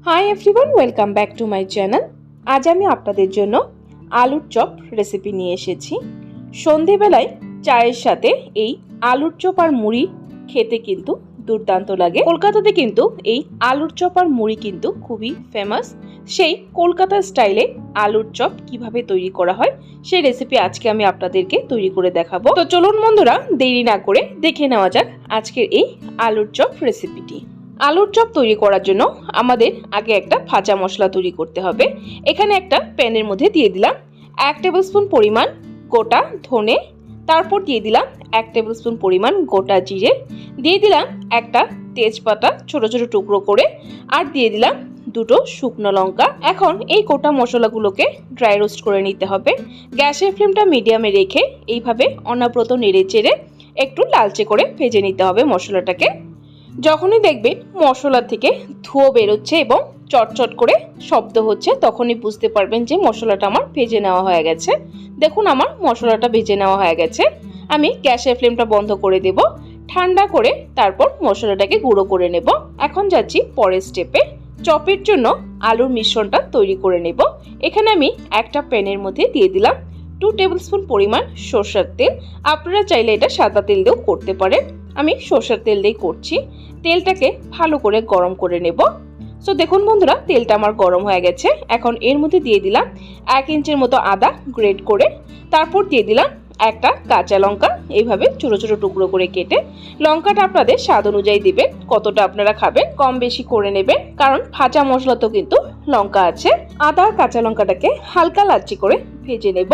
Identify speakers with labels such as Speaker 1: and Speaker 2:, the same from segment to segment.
Speaker 1: Hi everyone, welcome back to my channel. আজ আমি আপনাদের জন্য আলুর চপ রেসিপি নিয়ে এসেছি। সন্ধেবেলায় চায়ের সাথে এই আলুর চপ আর মুড়ি খেতে কিন্তু দুর্দান্ত লাগে। কলকাতাতে কিন্তু এই আলুর চপ আর মুড়ি কিন্তু খুবই ফেমাস। সেই কলকাতা স্টাইলে আলুর চপ কিভাবে তৈরি করা হয় সেই রেসিপি আজকে আমি আপনাদেরকে তৈরি করে দেখাবো। তো চলুন বন্ধুরা, দেরি না করে দেখে নেওয়া যাক আজকের এই আলুর চপ রেসিপিটি। আলুর চপ তৈরি করার জন্য আমাদের আগে একটা ভাজা মশলা তৈরি করতে হবে। এখানে একটা প্যানের মধ্যে দিয়ে দিলাম 1 টেবিল স্পুন পরিমাণ গোটা ধনে, তারপর দিয়ে দিলাম 1 টেবিল স্পুন পরিমাণ গোটা জিরে, দিয়ে দিলাম একটা তেজপাতা ছোট ছোট টুকরো করে, আর দিয়ে দিলাম দুটো শুকনো লঙ্কা। এখন এই গোটা মশলাগুলোকে ড্রাই রোস্ট করে নিতে হবে। গ্যাসের ফ্লেমটা মিডিয়ামে রেখে এইভাবে অনবরত নেড়ে চেড়ে একটু লালচে করে ভেজে নিতে হবে মশলাটাকে। যখনই দেখবেন মশলা থেকে ধোঁয়া বেরোচ্ছে এবং চটচট করে শব্দ হচ্ছে, তখনই বুঝতে পারবেন যে মশলাটা আমার ভেজে নেওয়া হয়ে গেছে। দেখুন আমার মশলাটা ভেজে নেওয়া হয়ে গেছে। আমি গ্যাসের ফ্লেমটা বন্ধ করে দেব, ঠান্ডা করে তারপর মশলাটাকে গুঁড়ো করে নেব। এখন যাচ্ছি পরের স্টেপে। চপের জন্য আলুর মিশ্রণটা তৈরি করে নেব। এখানে আমি একটা প্যানের মধ্যে দিয়ে দিলাম 2 টেবিল স্পুন পরিমাণ সরষের তেল। আপনারা চাইলে এটা সাদা তেল দিয়েও করতে পারেন, আমি সরষের তেল দিয়ে করছি। তেলটাকে ভালো করে গরম করে নেব। সো দেখুন বন্ধুরা, তেলটা আমার গরম হয়ে গেছে। এখন এর মধ্যে দিয়ে দিলাম 1 ইঞ্চির মতো আদা গ্রেট করে, তারপর দিয়ে দিলাম একটা কাঁচা লঙ্কা এইভাবে ছোট ছোট টুকরো করে কেটে। লঙ্কাটা আপনাদের স্বাদ অনুযায়ী দিবেন, কতটা আপনারা খাবেন কম বেশি করে নেবেন, কারণ ভাজা মশলা তো কিন্তু লঙ্কা আছে। আদা আর কাঁচা লঙ্কাটাকে হালকা লালচে করে ভেজে নেব।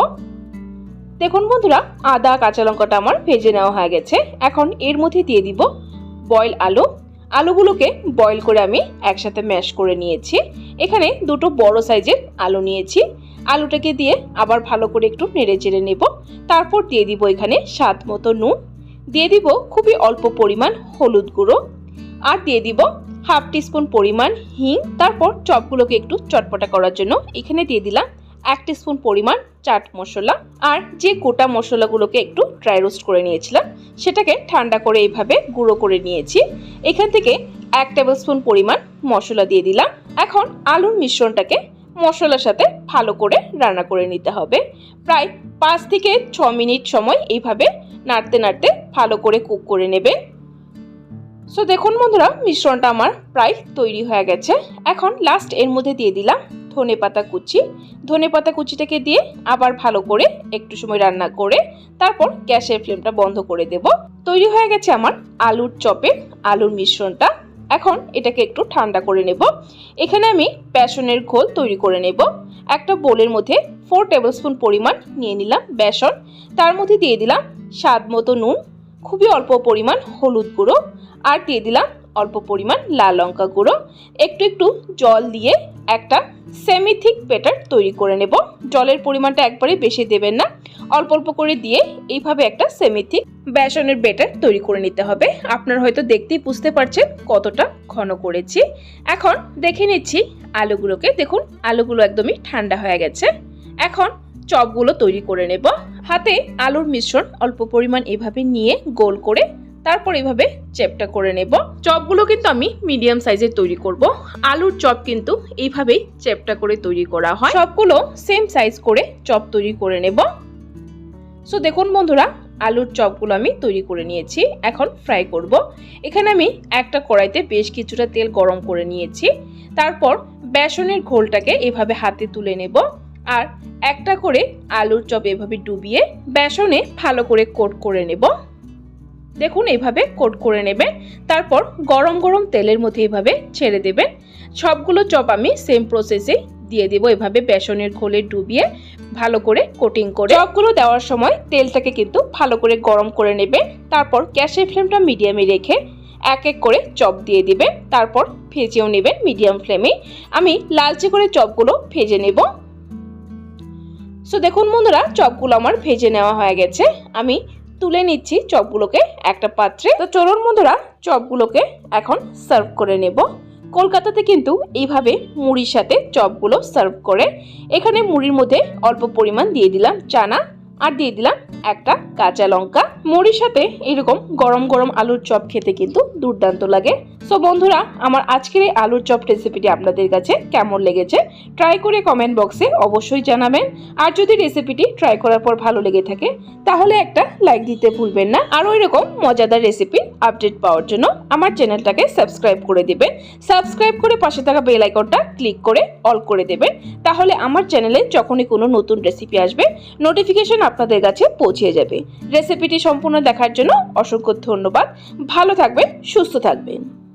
Speaker 1: দেখুন বন্ধুরা, আদা কাঁচা লঙ্কাটা আমার ভেজে নেওয়া হয়ে গেছে। এখন এর মধ্যে দিয়ে দিব বয়েল আলু। আলুগুলোকে বয়েল করে আমি একসাথে ম্যাশ করে নিয়েছি। এখানে দুটো বড় সাইজের আলু নিয়েছি। আলুটাকে দিয়ে আবার ভালো করে একটু নেড়ে চেড়ে নেব। তারপর দিয়ে দিব এখানে স্বাদ মতো নুন, দিয়ে দিব খুবই অল্প পরিমাণ হলুদ গুঁড়ো, আর দিয়ে দিব হাফ টিস্পুন পরিমাণ হিং। তারপর চপগুলোকে একটু চটপটা করার জন্য এখানে দিয়ে দিলাম 1 টিস্পুন পরিমাণ চাট মশলা, আর যে গোটা মশলাগুলোকে একটু ড্রাই রোস্ট করে নিয়েছিলাম সেটাকে ঠান্ডা করে এইভাবে গুঁড়ো করে নিয়েছি। এখান থেকে 1 টেবিল স্পুন পরিমাণ মশলা দিয়ে দিলাম। এখন আলুর মিশ্রণটাকে মশলার সাথে ভালো করে রান্না করে নিতে হবে। প্রায় 5 থেকে 6 মিনিট সময় এইভাবে নাড়তে নাড়তে ভালো করে কুক করে নেবেন। সো দেখুন বন্ধুরা, মিশ্রণটা আমার প্রায় তৈরি হয়ে গেছে। এখন লাস্ট এর মধ্যে দিয়ে দিলাম ধনেপাতা কুচি। ধনেপাতা কুচিটাকে দিয়ে আবার ভালো করে একটু সময় রান্না করে তারপর গ্যাসের ফ্লেমটা বন্ধ করে দেব। তৈরি হয়ে গেছে আমার আলুর চপের আলুর মিশ্রণটা। এখন এটাকে একটু ঠান্ডা করে নেব। এখানে আমি বেসনের ঘোল তৈরি করে নেব। একটা বোলের মধ্যে 4 টেবিল স্পুন পরিমাণ নিয়ে নিলাম বেসন, তার মধ্যে দিয়ে দিলাম স্বাদ মতো নুন, খুবই অল্প পরিমাণ হলুদ গুঁড়ো, আর দিয়ে দিলাম অল্প পরিমাণ লাল লঙ্কা গুঁড়ো। একটু একটু জল দিয়ে একটা সেমি থিক ব্যাটার তৈরি করে নেব। জলের পরিমাণটা একবারে বেশি দেবেন না, অল্প অল্প করে দিয়ে এইভাবে একটা সেমি থিক বেসনের ব্যাটার তৈরি করে নিতে হবে। আপনারা হয়তো দেখতেই বুঝতে পারছেন কতটা ঘন করেছি। এখন দেখে নিচ্ছি আলুগুলোকে। দেখুন আলুগুলো একদমই ঠান্ডা হয়ে গেছে। এখন চপগুলো তৈরি করে নেব। হাতে আলুর মিশ্রণ অল্প পরিমাণ এভাবে নিয়ে গোল করে তারপর এইভাবে চেপটা করে নেব। চপগুলো কিন্তু আমি মিডিয়াম সাইজের তৈরি করব। আলুর চপ কিন্তু এইভাবেই চেপটা করে তৈরি করা হয়। সবগুলো সেম সাইজ করে চপ তৈরি করে নেব। সো দেখুন বন্ধুরা, আলুর চপগুলো আমি তৈরি করে নিয়েছি। এখন ফ্রাই করব। এখানে আমি একটা কড়াইতে বেশ কিছুটা তেল গরম করে নিয়েছি। তারপর বেসনের ঘোলটাকে এভাবে হাতে তুলে নেব, আর একটা করে আলুর চপ এভাবে ডুবিয়ে বেসনে ভালো করে কোট করে নেব। দেখুন এইভাবে কোট করে নেবেন। তারপর গরম গরম তেলের মধ্যে এইভাবে ছেড়ে দেবেন। সবগুলো চপ আমি সেম প্রসেসে দিয়ে দেব, এভাবে বেসনের ঘোলে ডুবিয়ে ভালো করে কোটিং করে। চপগুলো দেওয়ার সময় তেলটাকে কিন্তু ভালো করে গরম করে নেবেন। তারপর গ্যাসের ফ্লেমটা মিডিয়ামে রেখে এক এক করে চপ দিয়ে দিবেন। তারপর ভেজেও নেবেন মিডিয়াম ফ্লেমে। আমি লালচে করে চপগুলো ভেজে নেব। সো দেখুন বন্ধুরা, চপগুলো আমার ভেজে নেওয়া হয়ে গেছে। আমি তুলে নিচ্ছি চপগুলোকে একটা পাত্রে। তো চলুন বন্ধুরা, চপগুলোকে এখন সার্ভ করে নেব। কলকাতাতে কিন্তু এইভাবে মুড়ির সাথে চপগুলো সার্ভ করে। এখানে মুড়ির মধ্যে অল্প পরিমাণ দিয়ে দিলাম চানা, আর দিয়ে দিলাম একটা কাঁচা লঙ্কা। মুড়ির সাথে এরকম গরম গরম আলুর চপ খেতে কিন্তু দুর্দান্ত লাগে। সো বন্ধুরা, আমার আজকের এই আলুর চপ রেসিপিটি আপনাদের কাছে কেমন লেগেছে ট্রাই করে কমেন্ট বক্সে অবশ্যই জানাবেন। আর যদি রেসিপিটি ট্রাই করার পর ভালো লেগে থাকে তাহলে একটা লাইক দিতে ভুলবেন না। আরও এরকম মজাদার রেসিপির আপডেট পাওয়ার জন্য আমার চ্যানেলটাকে সাবস্ক্রাইব করে দেবেন। সাবস্ক্রাইব করে পাশে থাকা বেল আইকনটা ক্লিক করে অল করে দেবেন। তাহলে আমার চ্যানেলে যখনই কোনো নতুন রেসিপি আসবে নোটিফিকেশন আপনাদের কাছে পৌঁছে যাবে। রেসিপিটি সম্পূর্ণ দেখার জন্য অসংখ্য ধন্যবাদ। ভালো থাকবেন, সুস্থ থাকবেন।